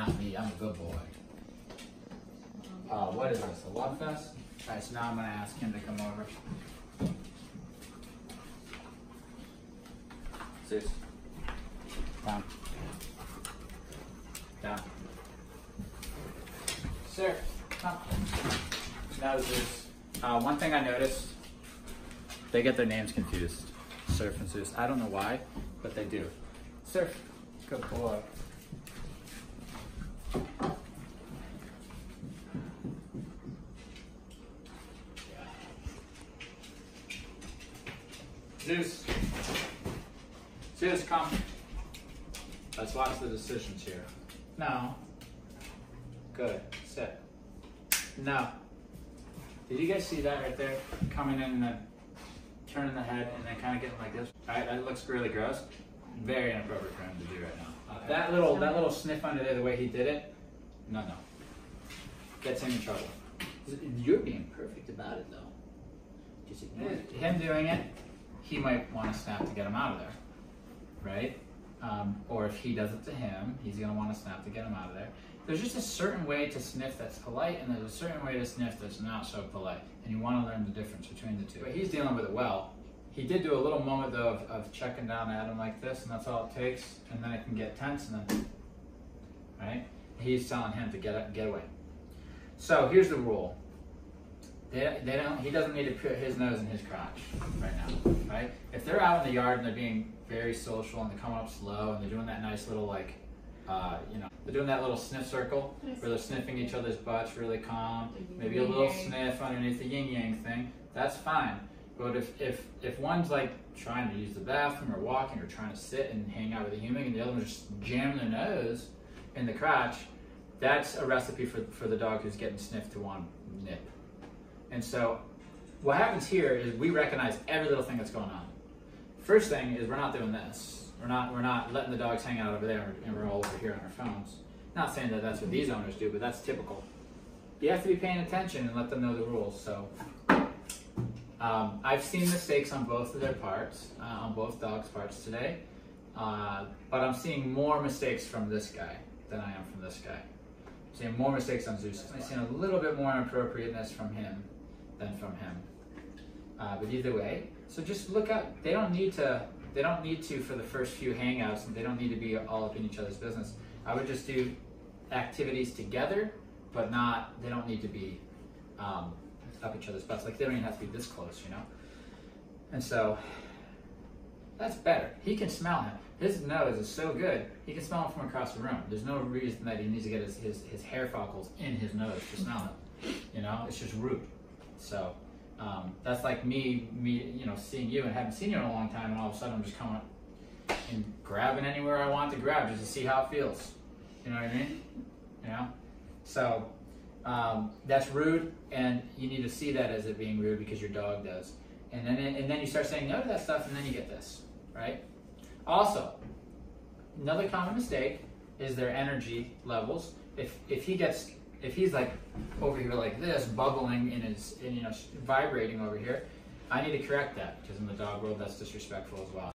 not me. I'm a good boy. What is this? A love fest? All right, so now I'm gonna ask him to come over. Zeus. Down. Down. Sir, come. Now Zeus. One thing I noticed, they get their names confused. Surf and Zeus. I don't know why, but they do. Surf. Good boy. Zeus. Zeus, come. Let's watch the decisions here. No. Good. Sit. No. Did you guys see that right there? Coming in and then turning the head and then kind of getting like this. Right? That looks really gross. Very inappropriate for him to do right now. That little sniff under there, the way he did it, no. Gets him in trouble. You're being perfect about it though. Just ignore it. Him doing it, he might want to snap to get him out of there, right? Or if he does it to him, he's going to want to snap to get him out of there. There's just a certain way to sniff that's polite, and there's a certain way to sniff that's not so polite, and you want to learn the difference between the two. But he's dealing with it well. He did do a little moment though of checking down at him like this, and that's all it takes, and then it can get tense, and then, right? He's telling him to get away. So here's the rule. He doesn't need to put his nose in his crotch right now, right? If they're out in the yard and they're being very social and they're coming up slow and they're doing that nice little like, they're doing that little sniff circle where they're sniffing each other's butts really calm, maybe a little sniff underneath the yin-yang thing, that's fine. But if one's like trying to use the bathroom or walking or trying to sit and hang out with a human and the other one's just jamming their nose in the crotch, that's a recipe for the dog who's getting sniffed to one nip. And so what happens here is we recognize every little thing that's going on. First thing is we're not doing this. We're not letting the dogs hang out over there and we're all over here on our phones. Not saying that that's what these owners do, but that's typical. You have to be paying attention and let them know the rules. So I've seen mistakes on both of their parts, on both dogs' parts today, but I'm seeing more mistakes from this guy than I am from this guy. I'm seeing more mistakes on Zeus. I've seen a little bit more inappropriateness from him than from him. But either way, so just look out. They don't need to for the first few hangouts, and they don't need to be all up in each other's business. I would just do activities together, but they don't need to be up each other's butts. Like they don't even have to be this close, you know? And so that's better. He can smell him. His nose is so good, he can smell him from across the room. There's no reason that he needs to get his hair follicles in his nose to smell him. You know, it's just rude. So that's like me, seeing you and haven't seen you in a long time, and all of a sudden I'm just coming and grabbing anywhere I want to grab just to see how it feels. You know what I mean? You know? So that's rude, and you need to see that as it being rude because your dog does. And then you start saying no to that stuff, and then you get this, right? Also, another common mistake is their energy levels. If he's like over here like this, bubbling vibrating over here, I need to correct that because in the dog world that's disrespectful as well.